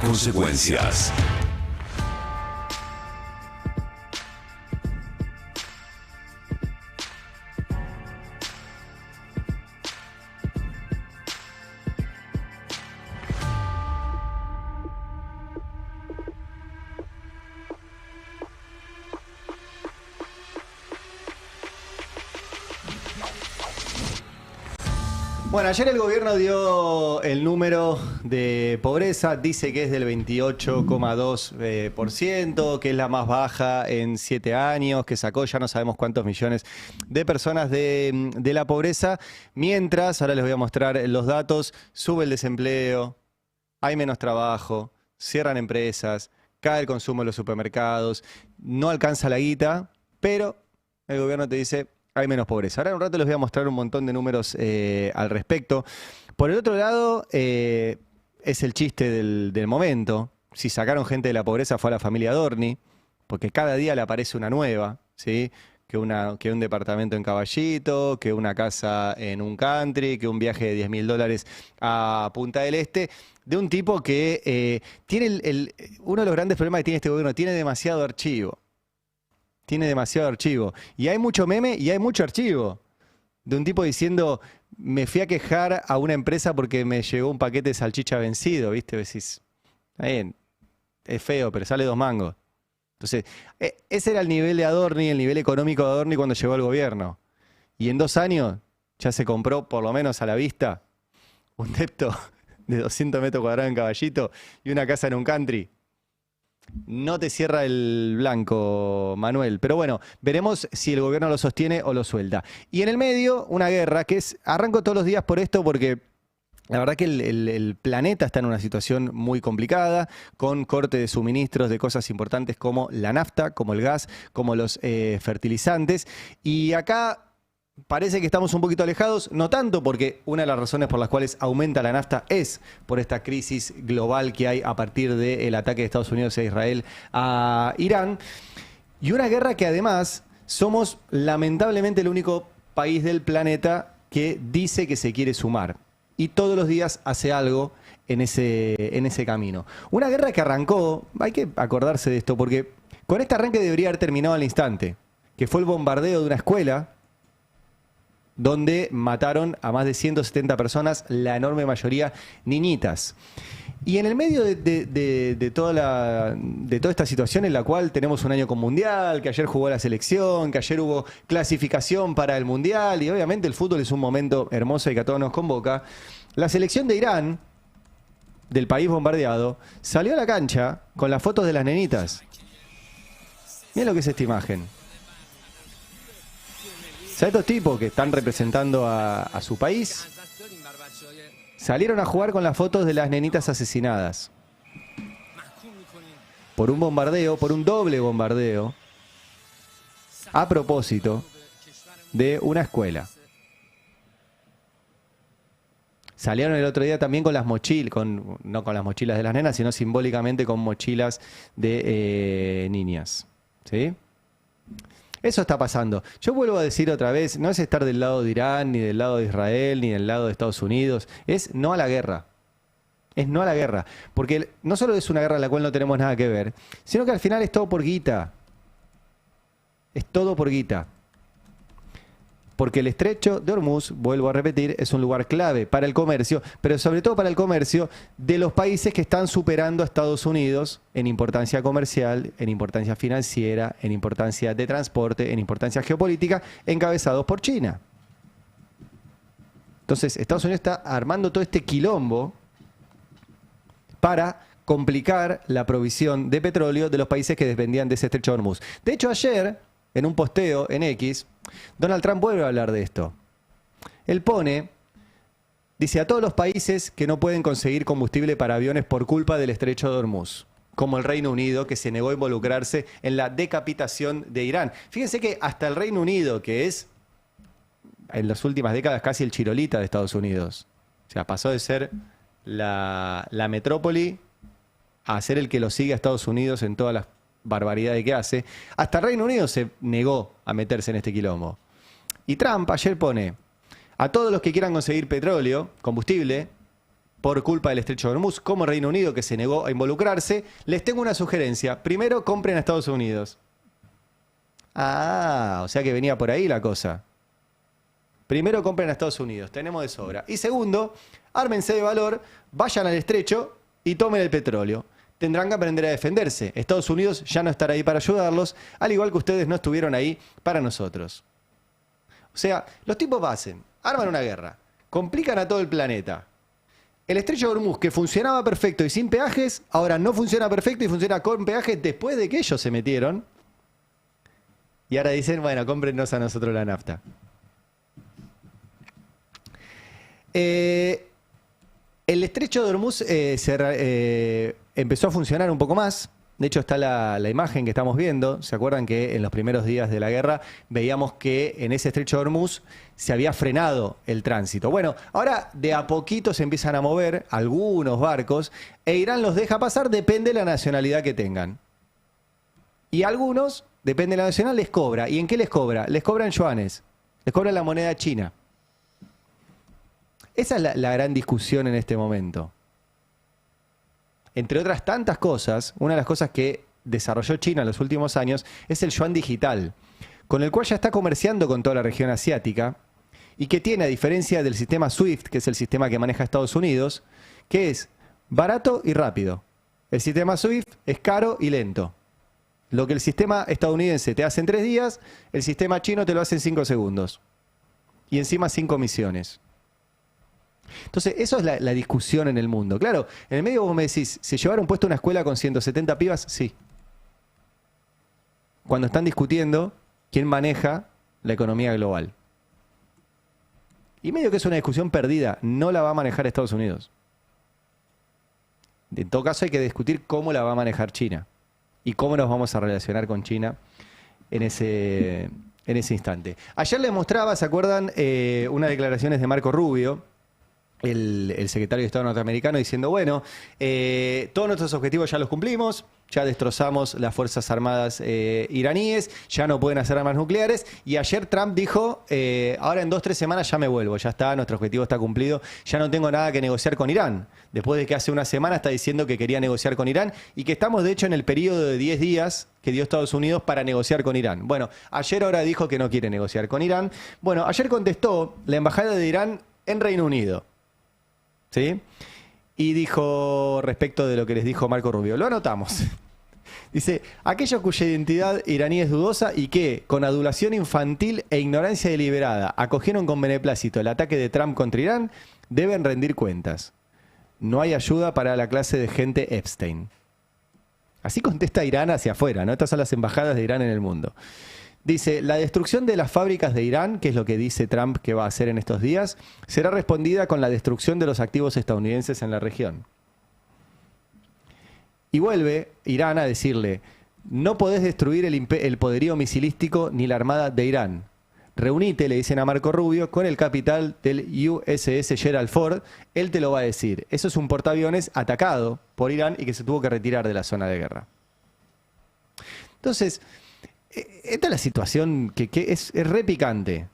Consecuencias. Bueno, ayer el gobierno dio el número de pobreza, dice que es del 28,2%, que es la más baja en 7 años, que sacó ya no sabemos cuántos millones de personas de la pobreza, mientras, ahora les voy a mostrar los datos, sube el desempleo, hay menos trabajo, cierran empresas, cae el consumo en los supermercados, no alcanza la guita, pero el gobierno te dice: hay menos pobreza. Ahora en un rato les voy a mostrar un montón de números al respecto. Por el otro lado, es el chiste del momento. Si sacaron gente de la pobreza fue a la familia Adorni, porque cada día le aparece una nueva, ¿sí? Que un departamento en Caballito, que una casa en un country, que un viaje de $10.000 a Punta del Este, de un tipo que tiene uno de los grandes problemas que tiene este gobierno: tiene demasiado archivo. Tiene demasiado archivo. Y hay mucho meme y hay mucho archivo. De un tipo diciendo: me fui a quejar a una empresa porque me llegó un paquete de salchicha vencido, ¿viste? Decís, está bien, es feo, pero sale 2 mangos. Entonces, ese era el nivel de Adorni, el nivel económico de Adorni cuando llegó al gobierno. Y en 2 años ya se compró, por lo menos a la vista, un depto de 200 metros cuadrados en Caballito y una casa en un country. No te cierra el blanco, Manuel. Pero bueno, veremos si el gobierno lo sostiene o lo suelta. Y en el medio, una guerra que arranco todos los días por esto porque la verdad que el planeta está en una situación muy complicada, con corte de suministros de cosas importantes como la nafta, como el gas, como los fertilizantes. Y acá parece que estamos un poquito alejados, no tanto porque una de las razones por las cuales aumenta la nafta es por esta crisis global que hay a partir del ataque de Estados Unidos e Israel a Irán. Y una guerra que además somos lamentablemente el único país del planeta que dice que se quiere sumar. Y todos los días hace algo en ese camino. Una guerra que arrancó, hay que acordarse de esto, porque con este arranque debería haber terminado al instante, que fue el bombardeo de una escuela donde mataron a más de 170 personas, la enorme mayoría niñitas. Y en el medio de toda esta situación en la cual tenemos un año con Mundial, que ayer jugó la selección, que ayer hubo clasificación para el Mundial, y obviamente el fútbol es un momento hermoso y que a todos nos convoca, la selección de Irán, del país bombardeado, salió a la cancha con las fotos de las nenitas. Miren lo que es esta imagen. O sea, estos tipos que están representando a su país salieron a jugar con las fotos de las nenitas asesinadas por un bombardeo, por un doble bombardeo, a propósito de una escuela. Salieron el otro día también con las mochilas, no con las mochilas de las nenas, sino simbólicamente con mochilas de niñas. ¿Sí? Eso está pasando. Yo vuelvo a decir otra vez, no es estar del lado de Irán, ni del lado de Israel, ni del lado de Estados Unidos. Es no a la guerra. Es no a la guerra. Porque no solo es una guerra en la cual no tenemos nada que ver, sino que al final es todo por guita. Es todo por guita. Porque el estrecho de Hormuz, vuelvo a repetir, es un lugar clave para el comercio, pero sobre todo para el comercio de los países que están superando a Estados Unidos en importancia comercial, en importancia financiera, en importancia de transporte, en importancia geopolítica, encabezados por China. Entonces, Estados Unidos está armando todo este quilombo para complicar la provisión de petróleo de los países que dependían de ese estrecho de Hormuz. De hecho, ayer, en un posteo en X, Donald Trump vuelve a hablar de esto. Él dice a todos los países que no pueden conseguir combustible para aviones por culpa del estrecho de Hormuz, como el Reino Unido, que se negó a involucrarse en la decapitación de Irán. Fíjense que hasta el Reino Unido, que es en las últimas décadas casi el chirolita de Estados Unidos, o sea, pasó de ser la metrópoli a ser el que lo sigue a Estados Unidos en todas las barbaridades que hace, hasta el Reino Unido se negó a meterse en este quilombo. Y Trump ayer pone a todos los que quieran conseguir petróleo, combustible, por culpa del estrecho de Hormuz, como Reino Unido, que se negó a involucrarse, les tengo una sugerencia. Primero, compren a Estados Unidos. Ah, o sea que venía por ahí la cosa. Primero, compren a Estados Unidos, tenemos de sobra. Y segundo, ármense de valor, vayan al estrecho y tomen el petróleo. Tendrán que aprender a defenderse. Estados Unidos ya no estará ahí para ayudarlos, al igual que ustedes no estuvieron ahí para nosotros. O sea, los tipos hacen, arman una guerra, complican a todo el planeta. El estrecho de Hormuz, que funcionaba perfecto y sin peajes, ahora no funciona perfecto y funciona con peajes después de que ellos se metieron. Y ahora dicen, bueno, cómprennos a nosotros la nafta. El estrecho de Hormuz empezó a funcionar un poco más. De hecho, está la imagen que estamos viendo. ¿Se acuerdan que en los primeros días de la guerra veíamos que en ese estrecho de Hormuz se había frenado el tránsito? Bueno, ahora de a poquito se empiezan a mover algunos barcos e Irán los deja pasar, depende de la nacionalidad que tengan. Y algunos, depende de la nacional, les cobra. ¿Y en qué les cobra? Les cobran yuanes. Les cobran la moneda china. Esa es la gran discusión en este momento. Entre otras tantas cosas, una de las cosas que desarrolló China en los últimos años es el yuan digital, con el cual ya está comerciando con toda la región asiática y que tiene, a diferencia del sistema SWIFT, que es el sistema que maneja Estados Unidos, que es barato y rápido. El sistema SWIFT es caro y lento. Lo que el sistema estadounidense te hace en 3 días, el sistema chino te lo hace en 5 segundos. Y encima sin comisiones. Entonces, eso es la discusión en el mundo. Claro, en el medio vos me decís, ¿se llevaron puesto una escuela con 170 pibas? Sí. Cuando están discutiendo quién maneja la economía global. Y medio que es una discusión perdida, no la va a manejar Estados Unidos. En todo caso hay que discutir cómo la va a manejar China y cómo nos vamos a relacionar con China en ese instante. Ayer les mostraba, ¿se acuerdan? Unas declaraciones de Marco Rubio, el secretario de Estado norteamericano, diciendo, bueno, todos nuestros objetivos ya los cumplimos, ya destrozamos las Fuerzas Armadas iraníes, ya no pueden hacer armas nucleares, y ayer Trump dijo, ahora en 2-3 semanas ya me vuelvo, ya está, nuestro objetivo está cumplido, ya no tengo nada que negociar con Irán, después de que hace una semana está diciendo que quería negociar con Irán, y que estamos de hecho en el periodo de 10 días que dio Estados Unidos para negociar con Irán. Bueno, ayer ahora dijo que no quiere negociar con Irán. Bueno, ayer contestó la embajada de Irán en Reino Unido. ¿Sí? Y dijo respecto de lo que les dijo Marco Rubio, lo anotamos. Dice, aquellos cuya identidad iraní es dudosa y que, con adulación infantil e ignorancia deliberada, acogieron con beneplácito el ataque de Trump contra Irán, deben rendir cuentas. No hay ayuda para la clase de gente Epstein. Así contesta Irán hacia afuera, ¿no? Estas son las embajadas de Irán en el mundo. Dice, la destrucción de las fábricas de Irán, que es lo que dice Trump que va a hacer en estos días, será respondida con la destrucción de los activos estadounidenses en la región. Y vuelve Irán a decirle, no podés destruir el poderío misilístico ni la armada de Irán. Reunite, le dicen a Marco Rubio, con el capitán del USS Gerald Ford, él te lo va a decir. Eso es un portaaviones atacado por Irán y que se tuvo que retirar de la zona de guerra. Entonces, esta es la situación que es re picante.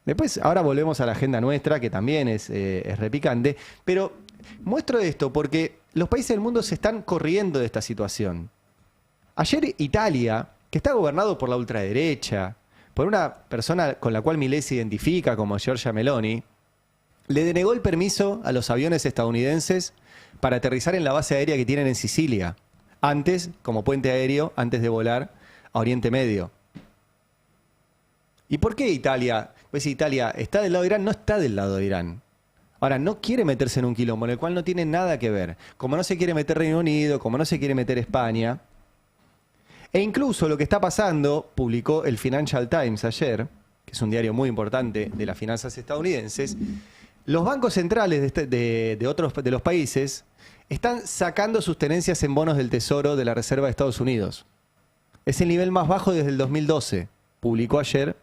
Después, ahora volvemos a la agenda nuestra, que también es re picante, pero muestro esto porque los países del mundo se están corriendo de esta situación. Ayer Italia, que está gobernado por la ultraderecha, por una persona con la cual Milei se identifica como Giorgia Meloni, le denegó el permiso a los aviones estadounidenses para aterrizar en la base aérea que tienen en Sicilia, antes, como puente aéreo, antes de volar a Oriente Medio. ¿Y por qué Italia? Pues Italia está del lado de Irán, no está del lado de Irán. Ahora, no quiere meterse en un quilombo en el cual no tiene nada que ver. Como no se quiere meter Reino Unido, como no se quiere meter España. E incluso lo que está pasando, publicó el Financial Times ayer, que es un diario muy importante de las finanzas estadounidenses, los bancos centrales de los países están sacando sus tenencias en bonos del Tesoro de la Reserva de Estados Unidos. Es el nivel más bajo desde el 2012, publicó ayer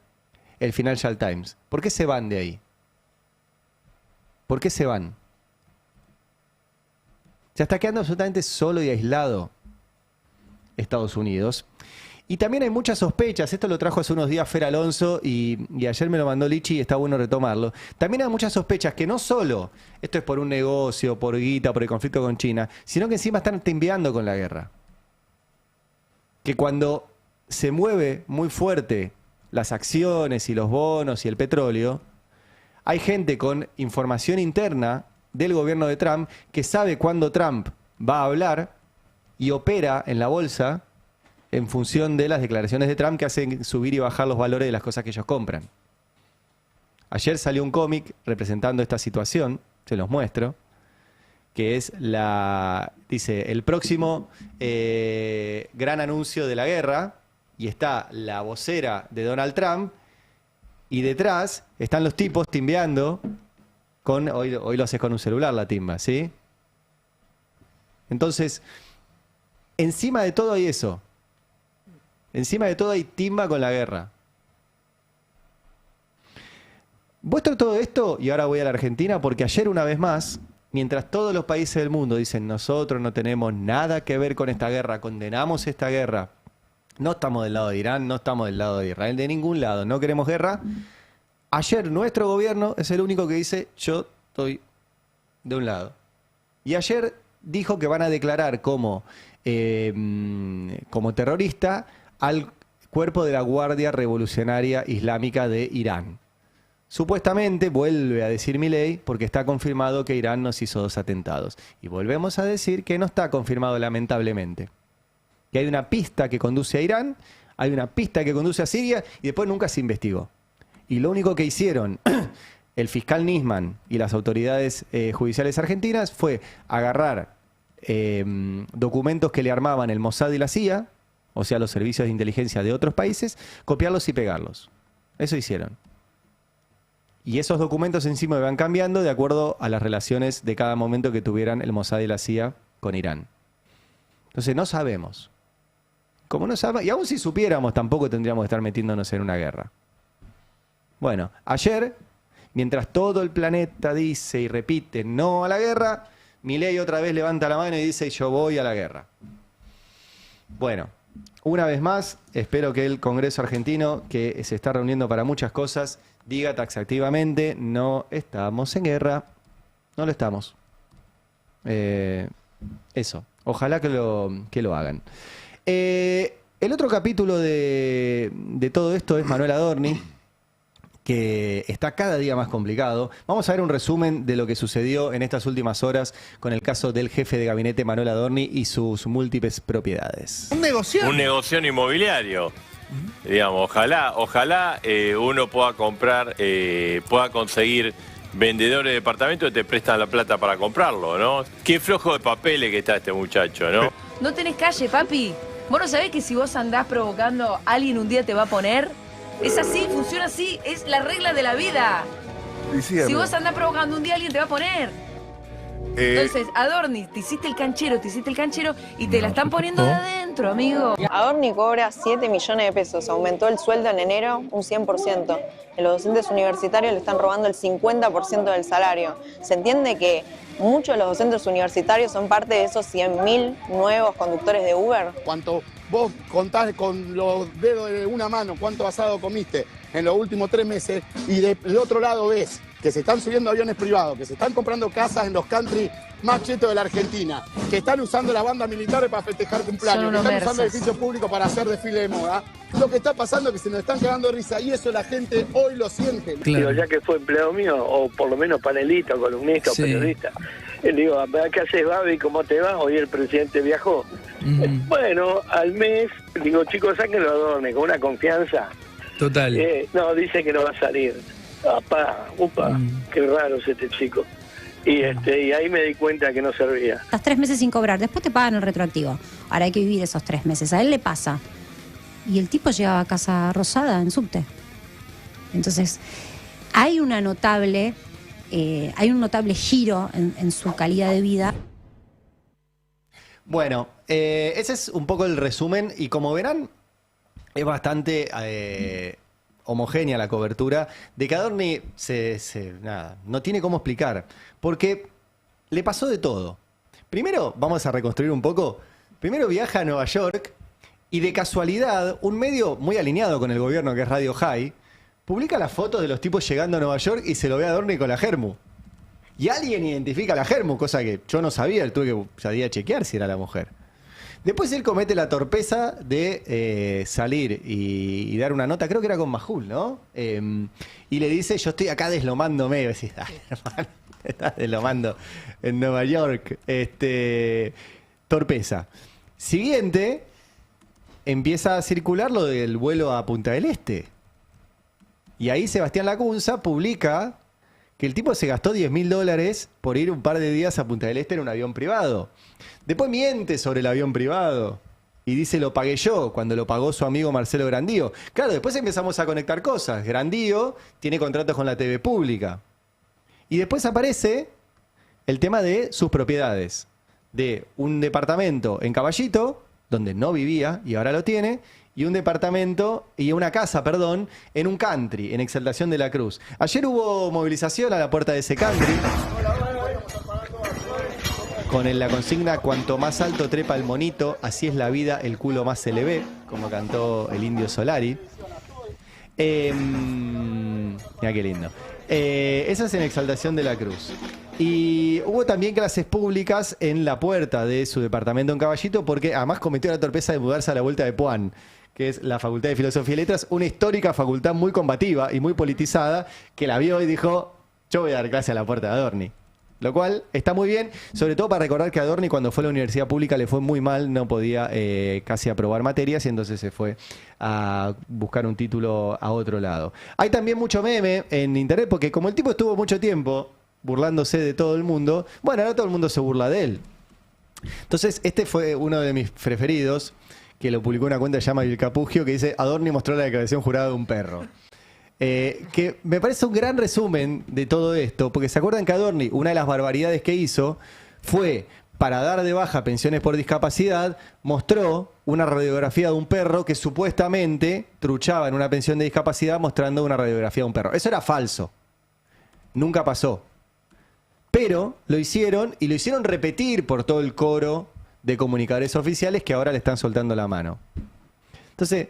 el Financial Times. ¿Por qué se van de ahí? ¿Por qué se van? Se está quedando absolutamente solo y aislado Estados Unidos. Y también hay muchas sospechas, esto lo trajo hace unos días Fer Alonso y ayer me lo mandó Lichi y está bueno retomarlo. También hay muchas sospechas que no solo esto es por un negocio, por guita, por el conflicto con China, sino que encima están timbeando con la guerra. Que cuando se mueve muy fuerte las acciones y los bonos y el petróleo, hay gente con información interna del gobierno de Trump que sabe cuándo Trump va a hablar y opera en la bolsa en función de las declaraciones de Trump que hacen subir y bajar los valores de las cosas que ellos compran. Ayer salió un cómic representando esta situación, se los muestro, que es dice, el próximo gran anuncio de la guerra, y está la vocera de Donald Trump, y detrás están los tipos timbeando hoy lo haces con un celular la timba, ¿sí? Entonces, encima de todo hay eso. Encima de todo hay timba con la guerra. Muestro todo esto y ahora voy a la Argentina porque ayer una vez más, mientras todos los países del mundo dicen nosotros no tenemos nada que ver con esta guerra, condenamos esta guerra, no estamos del lado de Irán, no estamos del lado de Israel, de ningún lado, no queremos guerra. Ayer nuestro gobierno es el único que dice yo estoy de un lado. Y ayer dijo que van a declarar como terrorista al cuerpo de la Guardia Revolucionaria Islámica de Irán. Supuestamente, vuelve a decir Milei, porque está confirmado que Irán nos hizo 2 atentados. Y volvemos a decir que no está confirmado, lamentablemente. Que hay una pista que conduce a Irán, hay una pista que conduce a Siria, y después nunca se investigó. Y lo único que hicieron el fiscal Nisman y las autoridades judiciales argentinas fue agarrar documentos que le armaban el Mossad y la CIA, o sea, los servicios de inteligencia de otros países, copiarlos y pegarlos. Eso hicieron. Y esos documentos encima van cambiando de acuerdo a las relaciones de cada momento que tuvieran el Mossad y la CIA con Irán. Entonces no sabemos. Como no sabemos, y aún si supiéramos, tampoco tendríamos que estar metiéndonos en una guerra. Bueno, ayer, mientras todo el planeta dice y repite no a la guerra, Milei otra vez levanta la mano y dice yo voy a la guerra. Bueno, una vez más, espero que el Congreso argentino, que se está reuniendo para muchas cosas, diga taxativamente, no estamos en guerra, no lo estamos. Eso, ojalá que lo hagan. El otro capítulo de todo esto es Manuel Adorni, que está cada día más complicado. Vamos a ver un resumen de lo que sucedió en estas últimas horas con el caso del jefe de gabinete Manuel Adorni y sus múltiples propiedades. Un negocio inmobiliario. Digamos, ojalá uno pueda comprar, pueda conseguir vendedores de departamentos que te prestan la plata para comprarlo, ¿no? Qué flojo de papeles que está este muchacho, ¿no? No tenés calle, papi. ¿Vos no sabés que si vos andás provocando, alguien un día te va a poner? Es así, funciona así, es la regla de la vida. Si vos andás provocando, un día alguien te va a poner. Entonces, Adorni, te hiciste el canchero y te la están poniendo de adentro, amigo. Adorni cobra 7 millones de pesos, aumentó el sueldo en enero un 100%. Los docentes universitarios le están robando el 50% del salario. Se entiende que muchos de los docentes universitarios son parte de esos 100.000 nuevos conductores de Uber. Cuanto vos contás con los dedos de una mano cuánto asado comiste en los últimos 3 meses y del otro lado ves que se están subiendo aviones privados, que se están comprando casas en los country más chetos de la Argentina, que están usando las bandas militares para festejar cumpleaños, que están usando edificios públicos para hacer desfile de moda. Lo que está pasando es que se nos están cagando de risa y eso la gente hoy lo siente. Claro. Digo, ya que fue empleado mío, o por lo menos panelista, o columnista, o periodista, le digo, ¿qué haces, Babi? ¿Cómo te va? Hoy el presidente viajó. Bueno, al mes, digo, chicos, sáquenlo a Adorni con una confianza. Total. No, dice que no va a salir. Upa, qué raro es este chico. Y ahí me di cuenta que no servía. Estás 3 meses sin cobrar, después te pagan el retroactivo. Ahora hay que vivir esos 3 meses. A él le pasa. Y el tipo llega a Casa Rosada en subte. Entonces, hay un notable giro en su calidad de vida. Bueno, ese es un poco el resumen y como verán, es bastante homogénea la cobertura de que Adorni no tiene cómo explicar, porque le pasó de todo. Primero, vamos a reconstruir un poco, primero viaja a Nueva York Y de casualidad, un medio muy alineado con el gobierno, que es Radio High, publica las fotos de los tipos llegando a Nueva York y se lo ve a Adorni con la Germu. Y alguien identifica a la Germu, cosa que yo no sabía, tuve que salir a chequear si era la mujer. Después él comete la torpeza de salir y dar una nota, creo que era con Majul, ¿no? Y le dice, yo estoy acá deslomándome. Y decís, dale, hermano, te estás deslomando en Nueva York. Torpeza. Siguiente, empieza a circular lo del vuelo a Punta del Este. Y ahí Sebastián Lacunza publica que el tipo se gastó $10.000 por ir un par de días a Punta del Este en un avión privado. Después miente sobre el avión privado y dice lo pagué yo, cuando lo pagó su amigo Marcelo Grandío. Claro, después empezamos a conectar cosas. Grandío tiene contratos con la TV pública. Y después aparece el tema de sus propiedades. De un departamento en Caballito, donde no vivía y ahora lo tiene, y un departamento, y una casa, perdón, en un country, en Exaltación de la Cruz. Ayer hubo movilización a la puerta de ese country, con la consigna, cuanto más alto trepa el monito, así es la vida, el culo más se le ve, como cantó el Indio Solari. Mira qué lindo. Eso es en Exaltación de la Cruz. Y hubo también clases públicas en la puerta de su departamento en Caballito, porque además cometió la torpeza de mudarse a la vuelta de Puan, que es la Facultad de Filosofía y Letras, una histórica facultad muy combativa y muy politizada, que la vio y dijo, yo voy a dar clase a la puerta de Adorni. Lo cual está muy bien, sobre todo para recordar que a Adorni cuando fue a la universidad pública le fue muy mal, no podía casi aprobar materias y entonces se fue a buscar un título a otro lado. Hay también mucho meme en internet porque como el tipo estuvo mucho tiempo burlándose de todo el mundo, bueno, ahora todo el mundo se burla de él. Entonces este fue uno de mis preferidos, que lo publicó una cuenta que se llama El Capugio, que dice Adorni mostró la declaración jurada de un perro. Que me parece un gran resumen de todo esto, porque se acuerdan que Adorni, una de las barbaridades que hizo fue, para dar de baja pensiones por discapacidad, mostró una radiografía de un perro que supuestamente truchaba en una pensión de discapacidad mostrando una radiografía de un perro. Eso era falso. Nunca pasó. Pero lo hicieron y lo hicieron repetir por todo el coro de comunicadores oficiales que ahora le están soltando la mano. Entonces,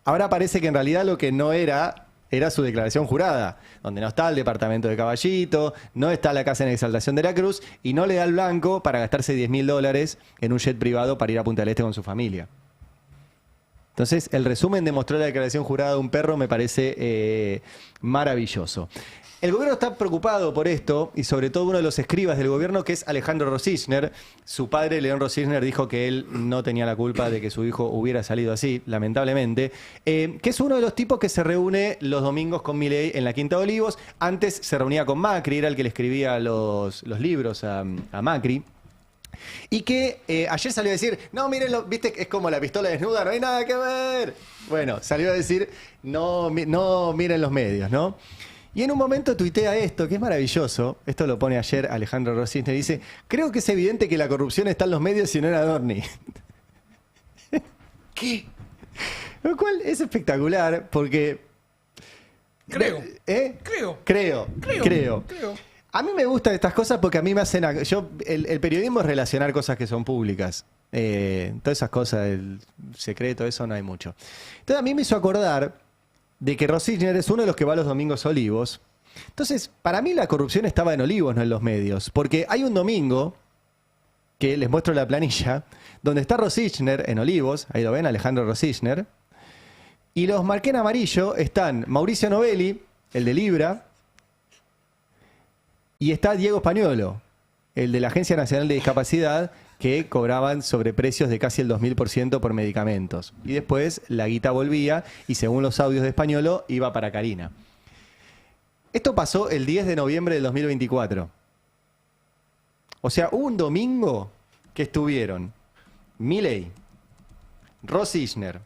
ahora parece que en realidad lo que no era su declaración jurada, donde no está el departamento de Caballito, no está la casa en Exaltación de la Cruz y no le da el blanco para gastarse $10.000 en un jet privado para ir a Punta del Este con su familia. Entonces, el resumen de mostrar la declaración jurada de un perro me parece maravilloso. El gobierno está preocupado por esto y sobre todo uno de los escribas del gobierno, que es Alejandro Rosichner. Su padre, León Rosichner, dijo que él no tenía la culpa de que su hijo hubiera salido así, lamentablemente, que es uno de los tipos que se reúne los domingos con Milei en la Quinta de Olivos. Antes se reunía con Macri, era el que le escribía los libros a Macri. Y que ayer salió a decir, no, mírenlo, viste, es como la pistola desnuda, no hay nada que ver. Bueno, salió a decir, no miren los medios, ¿no? Y en un momento tuitea esto, que es maravilloso. Esto lo pone ayer Alejandro Rosichner. Dice, creo que es evidente que la corrupción está en los medios y no en Adorni. ¿Qué? Lo cual es espectacular porque... Creo. Creo. A mí me gustan estas cosas porque a mí me hacen... El periodismo es relacionar cosas que son públicas. Todas esas cosas, el secreto, eso no hay mucho. Entonces a mí me hizo acordar de que Rosichner es uno de los que va los domingos a Olivos. Entonces, para mí la corrupción estaba en Olivos, no en los medios. Porque hay un domingo, que les muestro la planilla, donde está Rosichner en Olivos, ahí lo ven, Alejandro Rosichner, y los marqué en amarillo están Mauricio Novelli, el de Libra, y está Diego Españolo, el de la Agencia Nacional de Discapacidad, que cobraban sobreprecios de casi el 2000% por medicamentos. Y después la guita volvía y según los audios de Españolo iba para Karina. Esto pasó el 10 de noviembre del 2024. O sea, hubo un domingo que estuvieron Milei, Rosichner,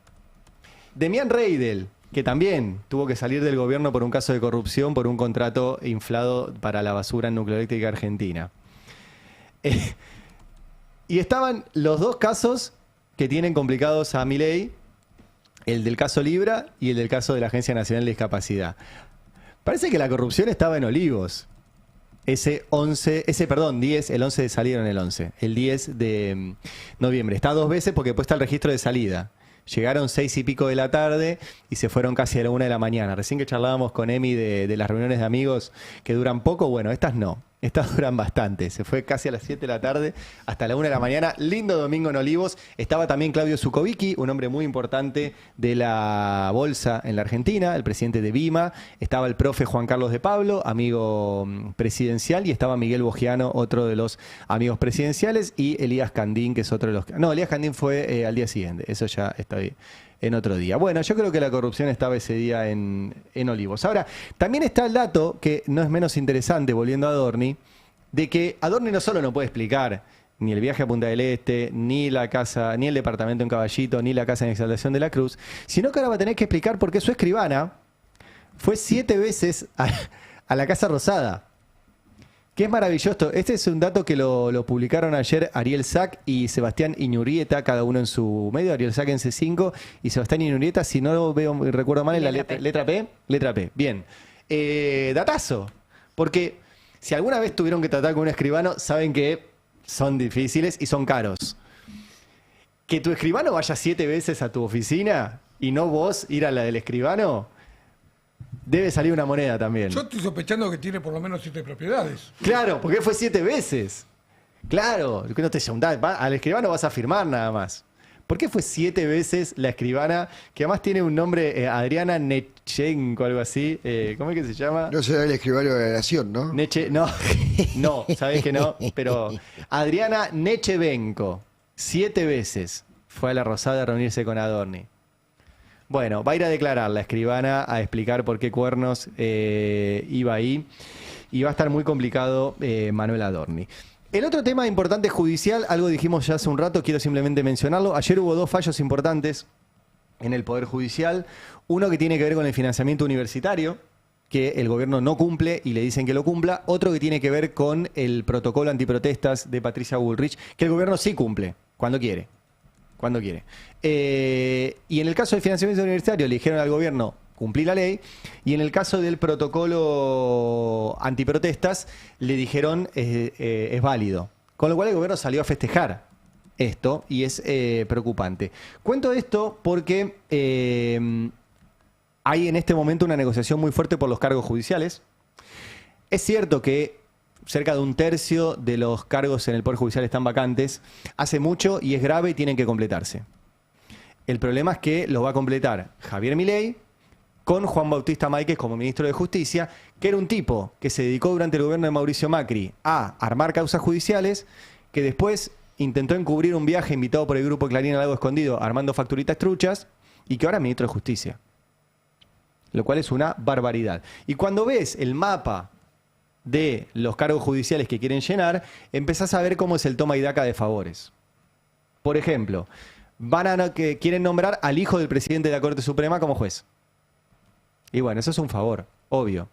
Demián Reidel, que también tuvo que salir del gobierno por un caso de corrupción por un contrato inflado para la basura en Nucleoeléctrica Argentina. Y estaban los dos casos que tienen complicados a Milei, el del caso Libra y el del caso de la Agencia Nacional de Discapacidad. Parece que la corrupción estaba en Olivos. El 11 salieron el 11, el 10 de noviembre. Está dos veces porque después está el registro de salida. Llegaron 6 y pico de la tarde y se fueron casi a la 1 de la mañana. Recién que charlábamos con Emi de las reuniones de amigos que duran poco, bueno, estas no. Estas duran bastante. Se fue casi a las 7 de la tarde hasta la 1 de la mañana. Lindo domingo en Olivos. Estaba también Claudio Zucovicki, un hombre muy importante de la bolsa en la Argentina, el presidente de Bima. Estaba el profe Juan Carlos de Pablo, amigo presidencial, y estaba Miguel Bogiano, otro de los amigos presidenciales, y Elías Candín, que es otro de los... No, Elías Candín fue al día siguiente. Eso ya está ahí. En otro día. Bueno, yo creo que la corrupción estaba ese día en Olivos. Ahora, también está el dato, que no es menos interesante, volviendo a Adorni, de que Adorni no solo no puede explicar ni el viaje a Punta del Este, ni la casa, ni el departamento en Caballito, ni la casa en Exaltación de la Cruz, sino que ahora va a tener que explicar por qué su escribana fue 7 veces a la Casa Rosada. Que es maravilloso. Este es un dato que lo publicaron ayer Ariel Sack y Sebastián Iñurrieta, cada uno en su medio. Ariel Sack en C5 y Sebastián Iñurrieta, si no lo recuerdo mal, en la letra P. Letra P. Bien. Datazo. Porque si alguna vez tuvieron que tratar con un escribano, saben que son difíciles y son caros. Que tu escribano vaya 7 veces a tu oficina y no vos ir a la del escribano, debe salir una moneda también. Yo estoy sospechando que tiene por lo menos 7 propiedades. Claro, porque fue 7 veces. Claro, que no te al escribano vas a firmar nada más. ¿Por qué fue 7 veces la escribana, que además tiene un nombre, Adriana Nechenko, algo así? ¿Cómo es que se llama? No será el escribano de la Nación, ¿no? No, sabés que no, pero Adriana Nechevenko, 7 veces fue a la Rosada a reunirse con Adorni. Bueno, va a ir a declarar la escribana, a explicar por qué cuernos iba ahí, y va a estar muy complicado Manuel Adorni. El otro tema importante judicial, algo dijimos ya hace un rato, quiero simplemente mencionarlo. Ayer hubo 2 fallos importantes en el Poder Judicial. Uno que tiene que ver con el financiamiento universitario, que el gobierno no cumple y le dicen que lo cumpla. Otro que tiene que ver con el protocolo antiprotestas de Patricia Bullrich, que el gobierno sí cumple, cuando quiere. Y en el caso del financiamiento universitario le dijeron al gobierno cumplir la ley, y en el caso del protocolo antiprotestas le dijeron es válido. Con lo cual el gobierno salió a festejar esto y es preocupante. Cuento esto porque hay en este momento una negociación muy fuerte por los cargos judiciales. Es cierto que cerca de 1/3 de los cargos en el Poder Judicial están vacantes. Hace mucho y es grave y tienen que completarse. El problema es que lo va a completar Javier Milei con Juan Bautista Máquez como ministro de Justicia, que era un tipo que se dedicó durante el gobierno de Mauricio Macri a armar causas judiciales, que después intentó encubrir un viaje invitado por el grupo Clarín al Lago Escondido armando facturitas truchas, y que ahora es ministro de Justicia. Lo cual es una barbaridad. Y cuando ves el mapa de los cargos judiciales que quieren llenar, empezás a ver cómo es el toma y daca de favores. Por ejemplo, que quieren nombrar al hijo del presidente de la Corte Suprema como juez. Y bueno, eso es un favor, obvio.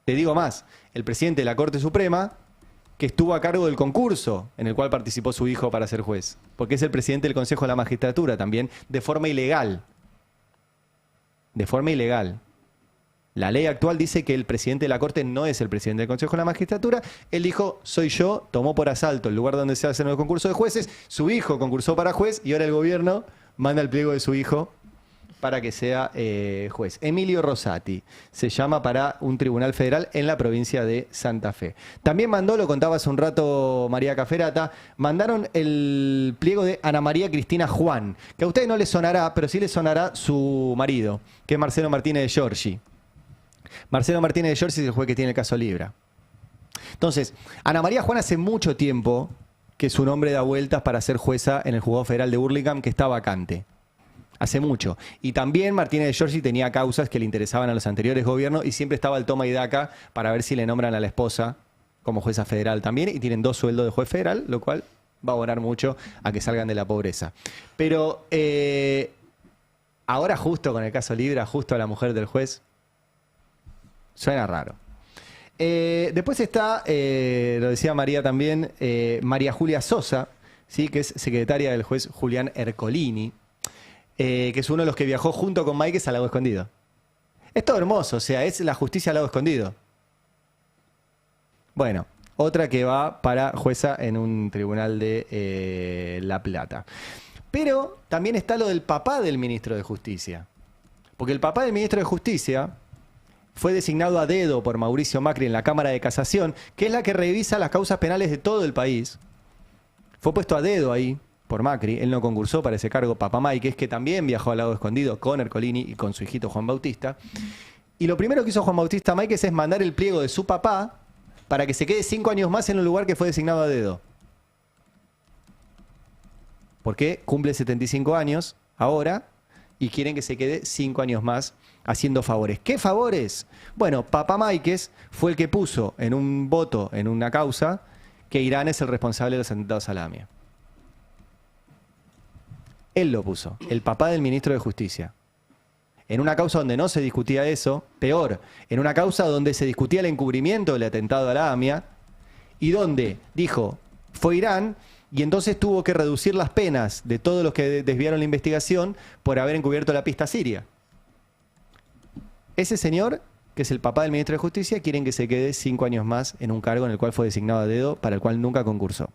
Te digo más, el presidente de la Corte Suprema, que estuvo a cargo del concurso en el cual participó su hijo para ser juez, porque es el presidente del Consejo de la Magistratura también, de forma ilegal. De forma ilegal. La ley actual dice que el presidente de la Corte no es el presidente del Consejo de la Magistratura. Él dijo, soy yo, tomó por asalto el lugar donde se hacen los concursos de jueces, su hijo concursó para juez y ahora el gobierno manda el pliego de su hijo para que sea juez. Emilio Rosati se llama para un tribunal federal en la provincia de Santa Fe. También mandó, lo contaba hace un rato María Caferata, mandaron el pliego de Ana María Cristina Juan, que a ustedes no les sonará, pero sí les sonará su marido, que es Marcelo Martínez de Giorgi. Marcelo Martínez de Giorgi es el juez que tiene el caso Libra. Entonces, Ana María Juan hace mucho tiempo que su nombre da vueltas para ser jueza en el Juzgado Federal de Burlingame, que está vacante. Hace mucho. Y también Martínez de Giorgi tenía causas que le interesaban a los anteriores gobiernos y siempre estaba el toma y daca para ver si le nombran a la esposa como jueza federal también. Y tienen 2 sueldos de juez federal, lo cual va a abonar mucho a que salgan de la pobreza. Pero ahora justo con el caso Libra, justo a la mujer del juez, suena raro. Después está, lo decía María también, María Julia Sosa, ¿sí? Que es secretaria del juez Julián Ercolini, que es uno de los que viajó junto con Máquez al Lago Escondido. Es todo hermoso, o sea, es la justicia al Lago Escondido. Bueno, otra que va para jueza en un tribunal de La Plata. Pero también está lo del papá del ministro de Justicia. Porque el papá del ministro de Justicia fue designado a dedo por Mauricio Macri en la Cámara de Casación, que es la que revisa las causas penales de todo el país. Fue puesto a dedo ahí por Macri. Él no concursó para ese cargo. Papá Máiquez, que también viajó al lado escondido con Ercolini y con su hijito Juan Bautista. Y lo primero que hizo Juan Bautista Máiquez es mandar el pliego de su papá para que se quede 5 años más en un lugar que fue designado a dedo. Porque cumple 75 años ahora y quieren que se quede 5 años más haciendo favores. ¿Qué favores? Bueno, Papá Máiquez fue el que puso en un voto, en una causa, que Irán es el responsable de los atentados a la AMIA. Él lo puso, el papá del ministro de Justicia. En una causa donde no se discutía eso, peor, en una causa donde se discutía el encubrimiento del atentado a la AMIA y donde dijo, fue Irán, y entonces tuvo que reducir las penas de todos los que desviaron la investigación por haber encubierto la pista siria. Ese señor, que es el papá del ministro de Justicia, quieren que se quede 5 años más en un cargo en el cual fue designado a dedo, para el cual nunca concursó.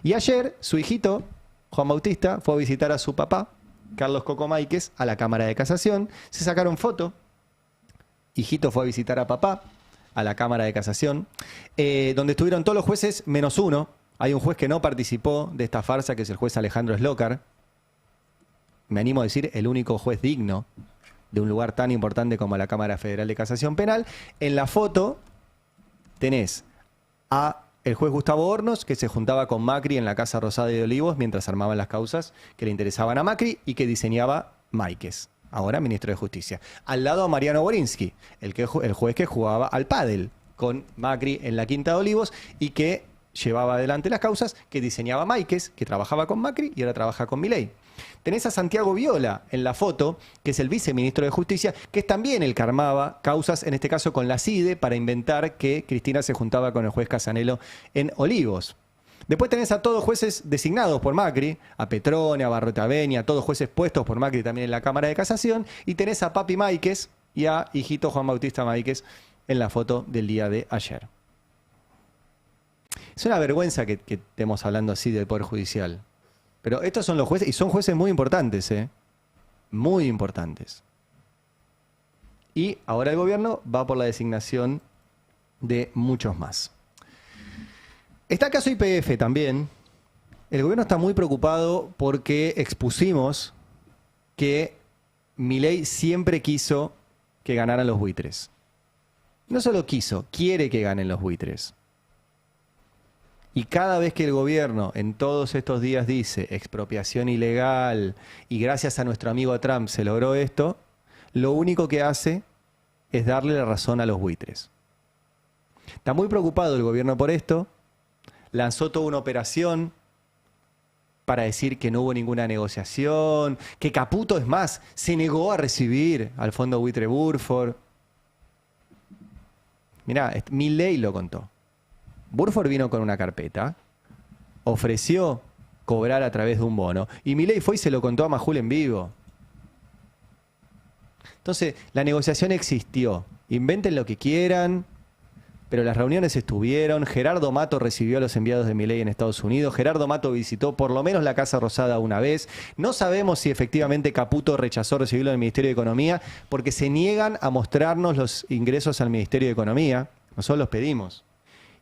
Y ayer, su hijito, Juan Bautista, fue a visitar a su papá, Carlos Coco Máiquez, a la Cámara de Casación. Se sacaron foto. Hijito fue a visitar a papá a la Cámara de Casación, donde estuvieron todos los jueces menos uno. Hay un juez que no participó de esta farsa, que es el juez Alejandro Slokar. Me animo a decir, el único juez digno de un lugar tan importante como la Cámara Federal de Casación Penal. En la foto tenés a el juez Gustavo Hornos, que se juntaba con Macri en la Casa Rosada de Olivos mientras armaban las causas que le interesaban a Macri y que diseñaba Máiquez, ahora ministro de Justicia. Al lado a Mariano Borinsky, el juez que jugaba al pádel con Macri en la Quinta de Olivos y que llevaba adelante las causas, que diseñaba Máiquez, que trabajaba con Macri y ahora trabaja con Milei. Tenés a Santiago Viola en la foto, que es el viceministro de Justicia, que es también el que armaba causas, en este caso con la CIDE, para inventar que Cristina se juntaba con el juez Casanelo en Olivos. Después tenés a todos jueces designados por Macri, a Petrone, a Barrotaveni, a todos jueces puestos por Macri también en la Cámara de Casación, y tenés a Papi Máiquez y a hijito Juan Bautista Máiquez en la foto del día de ayer. Es una vergüenza que estemos hablando así del Poder Judicial. Pero estos son los jueces, y son jueces muy importantes, muy importantes. Y ahora el gobierno va por la designación de muchos más. Está el caso YPF también. El gobierno está muy preocupado porque expusimos que Milei siempre quiso que ganaran los buitres. No solo quiso, quiere que ganen los buitres. Y cada vez que el gobierno en todos estos días dice expropiación ilegal y gracias a nuestro amigo Trump se logró esto, lo único que hace es darle la razón a los buitres. Está muy preocupado el gobierno por esto. Lanzó toda una operación para decir que no hubo ninguna negociación, que Caputo, es más, se negó a recibir al fondo buitre Burford. Mirá, Milei lo contó. Burford vino con una carpeta, ofreció cobrar a través de un bono, y Milei fue y se lo contó a Majul en vivo. Entonces, la negociación existió. Inventen lo que quieran, pero las reuniones estuvieron. Gerardo Mato recibió a los enviados de Milei en Estados Unidos. Gerardo Mato visitó por lo menos la Casa Rosada una vez. No sabemos si efectivamente Caputo rechazó recibirlo del Ministerio de Economía, porque se niegan a mostrarnos los ingresos al Ministerio de Economía. Nosotros los pedimos.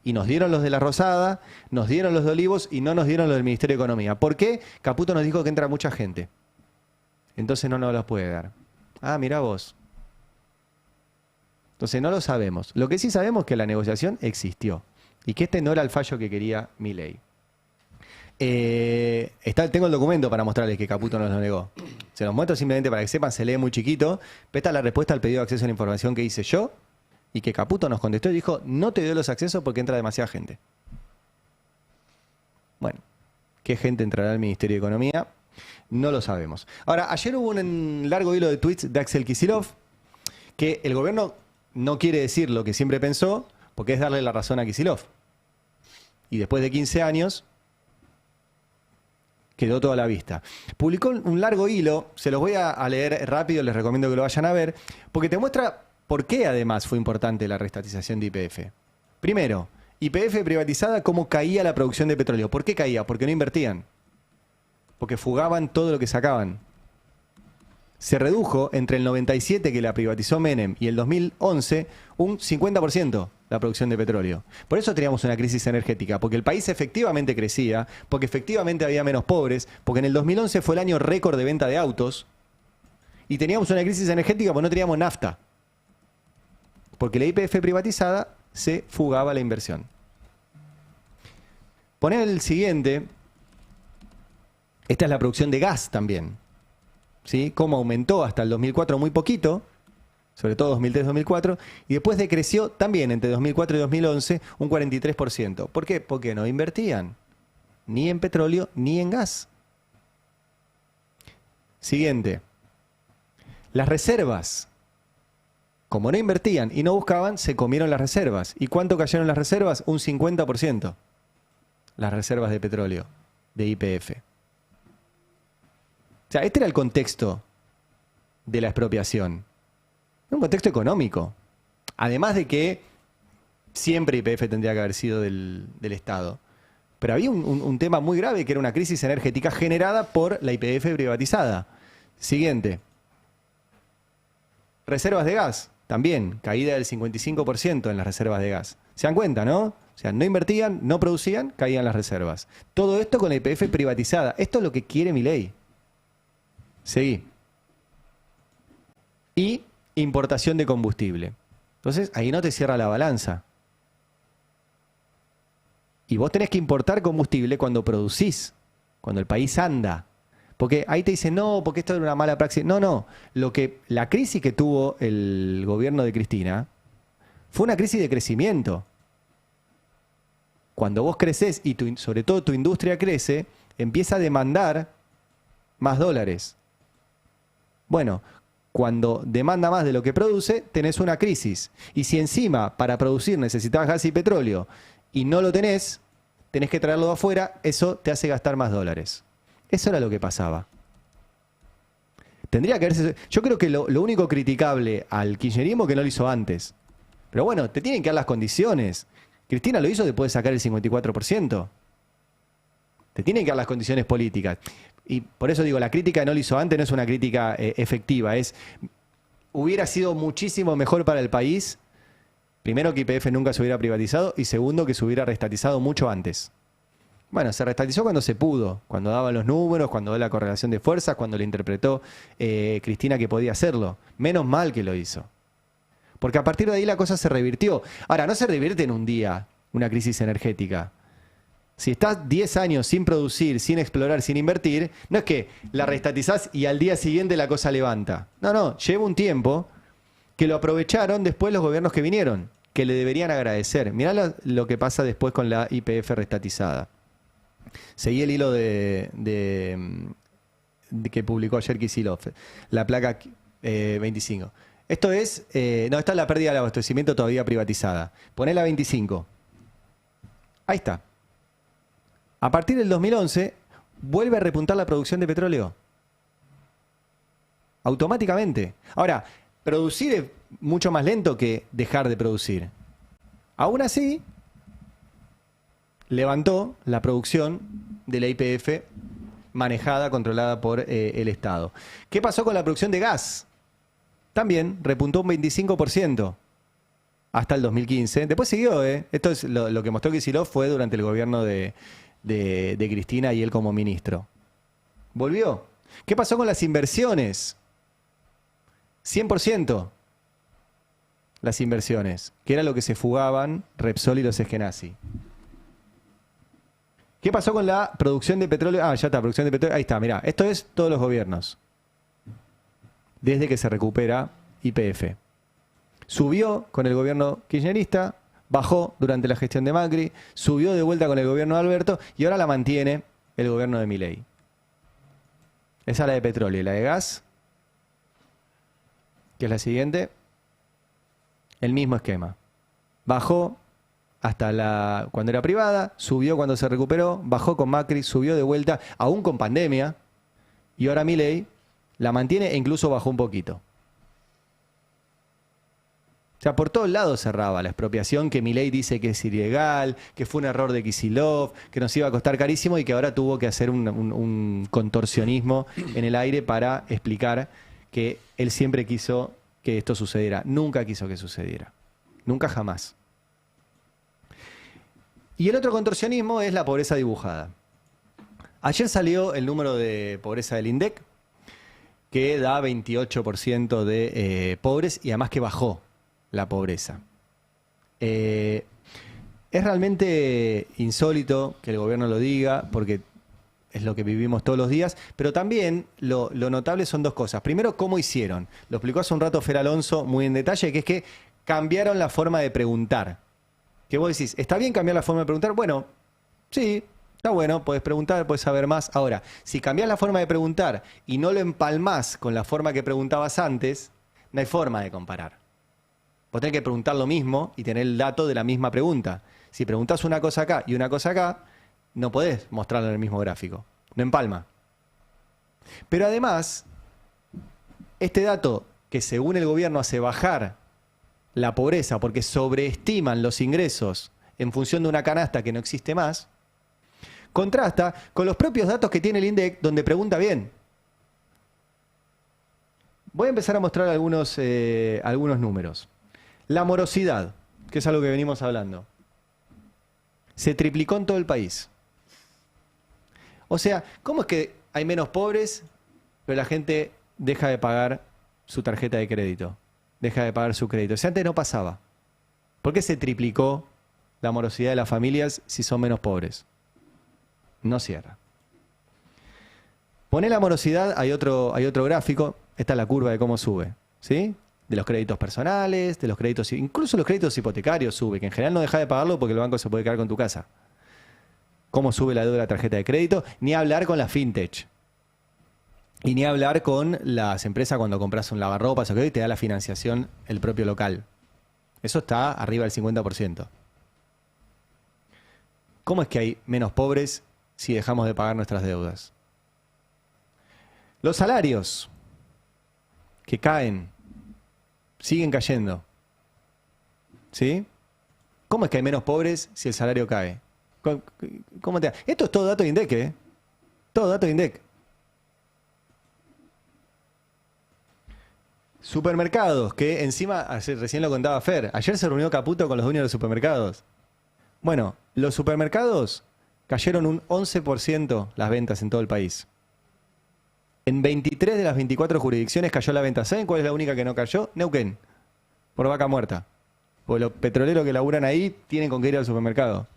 Y nos dieron los de la Rosada, nos dieron los de Olivos y no nos dieron los del Ministerio de Economía. ¿Por qué? Caputo nos dijo que entra mucha gente. Entonces no nos los puede dar. Ah, mirá vos. Entonces no lo sabemos. Lo que sí sabemos es que la negociación existió. Y que este no era el fallo que quería Milei. Tengo el documento para mostrarles que Caputo nos lo negó. Se los muestro simplemente para que sepan, se lee muy chiquito. Pero esta es la respuesta al pedido de acceso a la información que hice yo. Y que Caputo nos contestó y dijo, no te doy los accesos porque entra demasiada gente. Bueno, ¿qué gente entrará al Ministerio de Economía? No lo sabemos. Ahora, ayer hubo un largo hilo de tweets de Axel Kicillof, que el gobierno no quiere decir lo que siempre pensó, porque es darle la razón a Kicillof. Y después de 15 años, quedó toda la vista. Publicó un largo hilo, se los voy a leer rápido, les recomiendo que lo vayan a ver, porque te muestra por qué además fue importante la reestatización de YPF. Primero, YPF privatizada, cómo caía la producción de petróleo. ¿Por qué caía? Porque no invertían. porque fugaban todo lo que sacaban. Se redujo entre el 97, que la privatizó Menem, y el 2011, un 50% la producción de petróleo. Por eso teníamos una crisis energética, porque el país efectivamente crecía, porque efectivamente había menos pobres, porque en el 2011 fue el año récord de venta de autos, y teníamos una crisis energética porque no teníamos nafta. Porque la YPF privatizada se fugaba la inversión. Poner el siguiente. Esta es la producción de gas también. ¿Sí? Cómo aumentó hasta el 2004 muy poquito, sobre todo 2003-2004, y después decreció también entre 2004 y 2011 un 43%. ¿Por qué? Porque no invertían ni en petróleo ni en gas. Siguiente. Las reservas. Como no invertían y no buscaban, se comieron las reservas. ¿Y cuánto cayeron las reservas? Un 50%. Las reservas de petróleo de YPF. O sea, este era el contexto de la expropiación. Un contexto económico. Además de que siempre YPF tendría que haber sido del Estado. Pero había un tema muy grave que era una crisis energética generada por la YPF privatizada. Siguiente. Reservas de gas. También, caída del 55% en las reservas de gas. ¿Se dan cuenta, no? O sea, no invertían, no producían, caían las reservas. Todo esto con la YPF privatizada. Esto es lo que quiere Milei. Seguí. Y importación de combustible. Entonces, ahí no te cierra la balanza. Y vos tenés que importar combustible cuando producís, cuando el país anda. Porque ahí te dicen, no, porque esto era una mala praxis. No, no. La crisis que tuvo el gobierno de Cristina fue una crisis de crecimiento. Cuando vos creces y sobre todo tu industria crece, empieza a demandar más dólares. Bueno, cuando demanda más de lo que produce, tenés una crisis. Y si encima para producir necesitabas gas y petróleo y no lo tenés que traerlo de afuera, eso te hace gastar más dólares. Eso era lo que pasaba. Tendría que haberse... Yo creo que lo único criticable al kirchnerismo es que no lo hizo antes. Pero bueno, te tienen que dar las condiciones. Cristina lo hizo después de sacar el 54%. Te tienen que dar las condiciones políticas. Y por eso digo, la crítica que no lo hizo antes no es una crítica efectiva. Hubiera sido muchísimo mejor para el país, primero que YPF nunca se hubiera privatizado y segundo que se hubiera reestatizado mucho antes. Bueno, se reestatizó cuando se pudo, cuando daban los números, cuando dio la correlación de fuerzas, cuando le interpretó Cristina que podía hacerlo. Menos mal que lo hizo. Porque a partir de ahí la cosa se revirtió. Ahora, no se revierte en un día una crisis energética. Si estás 10 años sin producir, sin explorar, sin invertir, no es que la reestatizás y al día siguiente la cosa levanta. No, no, lleva un tiempo que lo aprovecharon después los gobiernos que vinieron, que le deberían agradecer. Mirá lo que pasa después con la YPF reestatizada. Seguí el hilo de que publicó ayer Kicillof, la placa 25. Esto es, esta es la pérdida del abastecimiento todavía privatizada. Poné la 25. Ahí está. A partir del 2011, vuelve a repuntar la producción de petróleo. Automáticamente. Ahora, producir es mucho más lento que dejar de producir. Aún así, levantó la producción de la YPF manejada, controlada por el Estado. ¿Qué pasó con la producción de gas? También repuntó un 25% hasta el 2015. Después siguió, Esto es lo que mostró Kicillof fue durante el gobierno de Cristina y él como ministro. ¿Volvió? ¿Qué pasó con las inversiones? 100% las inversiones, que era lo que se fugaban Repsol y los Eskenazi. ¿Qué pasó con la producción de petróleo? Ah, ya está, producción de petróleo. Ahí está, mirá. Esto es todos los gobiernos. Desde que se recupera YPF. Subió con el gobierno kirchnerista, bajó durante la gestión de Macri, subió de vuelta con el gobierno de Alberto y ahora la mantiene el gobierno de Milei. Esa es la de petróleo. Y la de gas, que es la siguiente, el mismo esquema. Bajó hasta cuando era privada, subió cuando se recuperó, bajó con Macri, subió de vuelta, aún con pandemia, y ahora Milei la mantiene e incluso bajó un poquito. sea, por todos lados cerraba la expropiación, que Milei dice que es ilegal, que fue un error de Kicillof, que nos iba a costar carísimo y que ahora tuvo que hacer un contorsionismo en el aire para explicar que él siempre quiso que esto sucediera. Nunca quiso que sucediera. Nunca jamás. Y el otro contorsionismo es la pobreza dibujada. Ayer salió el número de pobreza del INDEC, que da 28% de pobres y además que bajó la pobreza. Es realmente insólito que el gobierno lo diga, porque es lo que vivimos todos los días, pero también lo notable son dos cosas. Primero, ¿cómo hicieron? Lo explicó hace un rato Fer Alonso muy en detalle, que es que cambiaron la forma de preguntar. Que vos decís, ¿está bien cambiar la forma de preguntar? Bueno, sí, está bueno, podés preguntar, podés saber más. Ahora, si cambiás la forma de preguntar y no lo empalmás con la forma que preguntabas antes, no hay forma de comparar. Vos tenés que preguntar lo mismo y tener el dato de la misma pregunta. Si preguntás una cosa acá y una cosa acá, no podés mostrarlo en el mismo gráfico. No empalma. Pero además, este dato que según el gobierno hace bajar la pobreza porque sobreestiman los ingresos en función de una canasta que no existe más, contrasta con los propios datos que tiene el INDEC, donde pregunta bien. Voy a empezar a mostrar algunos números. La morosidad, que es algo que venimos hablando, se triplicó en todo el país. O sea, ¿cómo es que hay menos pobres, pero la gente deja de pagar su tarjeta de crédito? Deja de pagar su crédito. O sea, antes no pasaba. ¿Por qué se triplicó la morosidad de las familias si son menos pobres? No cierra. Poné la morosidad, hay otro gráfico. Esta es la curva de cómo sube, ¿sí? De los créditos personales, de los créditos, incluso los créditos hipotecarios sube, que en general no deja de pagarlo porque el banco se puede quedar con tu casa. Cómo sube la deuda de la tarjeta de crédito, ni hablar con la fintech. Y ni hablar con las empresas cuando compras un lavarropas o que hoy te da la financiación el propio local. Eso está arriba del 50%. ¿Cómo es que hay menos pobres si dejamos de pagar nuestras deudas? Los salarios que caen, siguen cayendo. ¿Sí? ¿Cómo es que hay menos pobres si el salario cae? ¿Cómo te da? Esto es todo dato de INDEC, ¿eh? Todo dato de INDEC. Supermercados, que encima, recién lo contaba Fer, ayer se reunió Caputo con los dueños de los supermercados. Bueno, los supermercados cayeron un 11% las ventas en todo el país. En 23 de las 24 jurisdicciones cayó la venta. ¿Saben cuál es la única que no cayó? Neuquén, por vaca muerta. Porque los petroleros que laburan ahí tienen con qué ir al supermercado.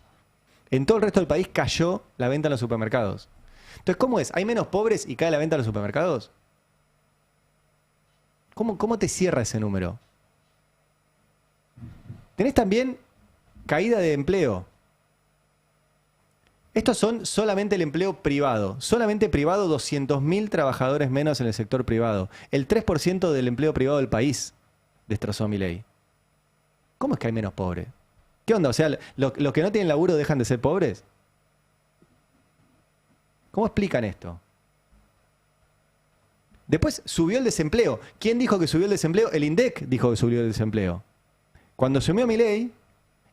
En todo el resto del país cayó la venta en los supermercados. Entonces, ¿cómo es? ¿Hay menos pobres y cae la venta en los supermercados? ¿Cómo te cierra ese número? Tenés también caída de empleo. Estos son solamente el empleo privado. Solamente privado, 200.000 trabajadores menos en el sector privado. El 3% del empleo privado del país destrozó Milei. ¿Cómo es que hay menos pobres? ¿Qué onda? O sea, ¿los que no tienen laburo dejan de ser pobres? ¿Cómo explican esto? Después subió el desempleo. ¿Quién dijo que subió el desempleo? El INDEC dijo que subió el desempleo. Cuando asumió Milei,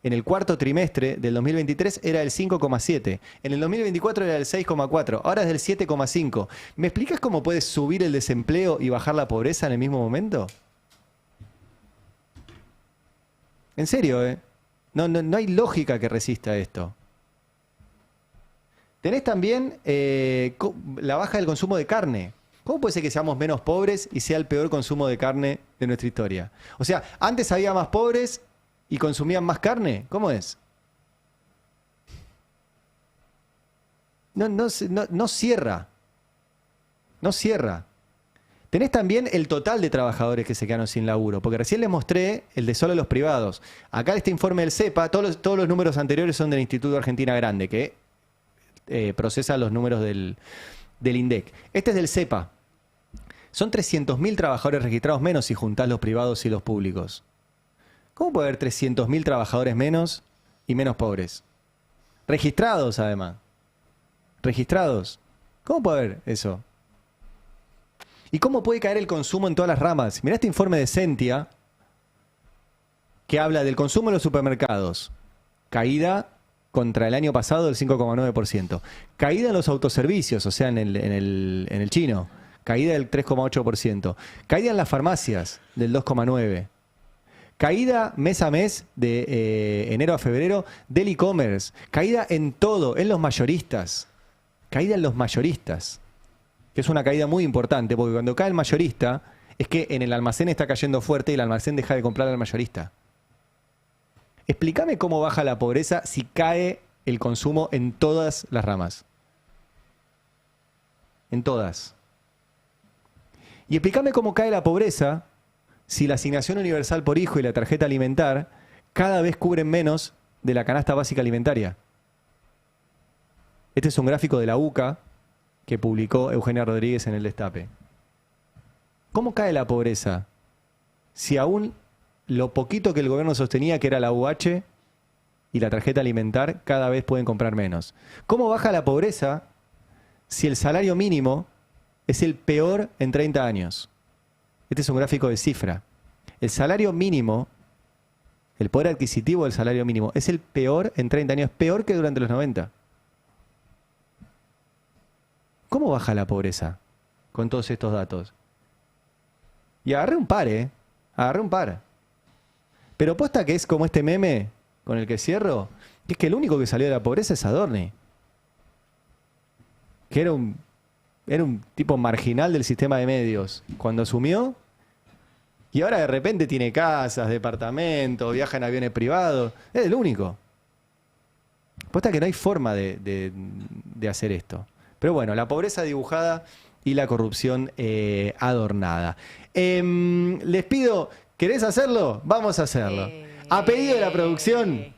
en el cuarto trimestre del 2023 era del 5,7. En el 2024 era del 6,4. Ahora es del 7,5. ¿Me explicas cómo puedes subir el desempleo y bajar la pobreza en el mismo momento? En serio, ¿eh? No hay lógica que resista esto. Tenés también la baja del consumo de carne. ¿Cómo puede ser que seamos menos pobres y sea el peor consumo de carne de nuestra historia? O sea, antes había más pobres y consumían más carne. ¿Cómo es? No cierra. No cierra. Tenés también el total de trabajadores que se quedaron sin laburo, porque recién les mostré el de solo los privados. Acá este informe del CEPA, todos los números anteriores son del Instituto Argentina Grande, que procesa los números del INDEC. Este es del CEPA. Son 300.000 trabajadores registrados menos si juntás los privados y los públicos. ¿Cómo puede haber 300.000 trabajadores menos y menos pobres? Registrados, además. Registrados. ¿Cómo puede haber eso? ¿Y cómo puede caer el consumo en todas las ramas? Mirá este informe de Sentia, que habla del consumo en los supermercados. Caída contra el año pasado del 5,9%. Caída en los autoservicios, o sea, en el chino. Caída del 3,8%. Caída en las farmacias del 2,9%. Caída mes a mes de enero a febrero del e-commerce. Caída en todo, en los mayoristas. Caída en los mayoristas. Que es una caída muy importante, porque cuando cae el mayorista, es que en el almacén está cayendo fuerte y el almacén deja de comprar al mayorista. Explícame cómo baja la pobreza si cae el consumo en todas las ramas. En todas. Y explícame cómo cae la pobreza si la asignación universal por hijo y la tarjeta alimentar cada vez cubren menos de la canasta básica alimentaria. Este es un gráfico de la UCA que publicó Eugenia Rodríguez en el Destape. ¿Cómo cae la pobreza si aún lo poquito que el gobierno sostenía, que era la UH y la tarjeta alimentar, cada vez pueden comprar menos? ¿Cómo baja la pobreza si el salario mínimo es el peor en 30 años? Este es un gráfico de Cifra. El salario mínimo, el poder adquisitivo del salario mínimo, es el peor en 30 años, peor que durante los 90. ¿Cómo baja la pobreza con todos estos datos? Y agarré un par, agarré un par. Pero posta que es como este meme con el que cierro, que es que el único que salió de la pobreza es Adorni. Que era un tipo marginal del sistema de medios cuando asumió, y ahora de repente tiene casas, departamentos, viaja en aviones privados. Es el único. Posta que no hay forma de hacer esto. Pero bueno, la pobreza dibujada y la corrupción adornada. Les pido, ¿querés hacerlo? Vamos a hacerlo. A pedido de la producción,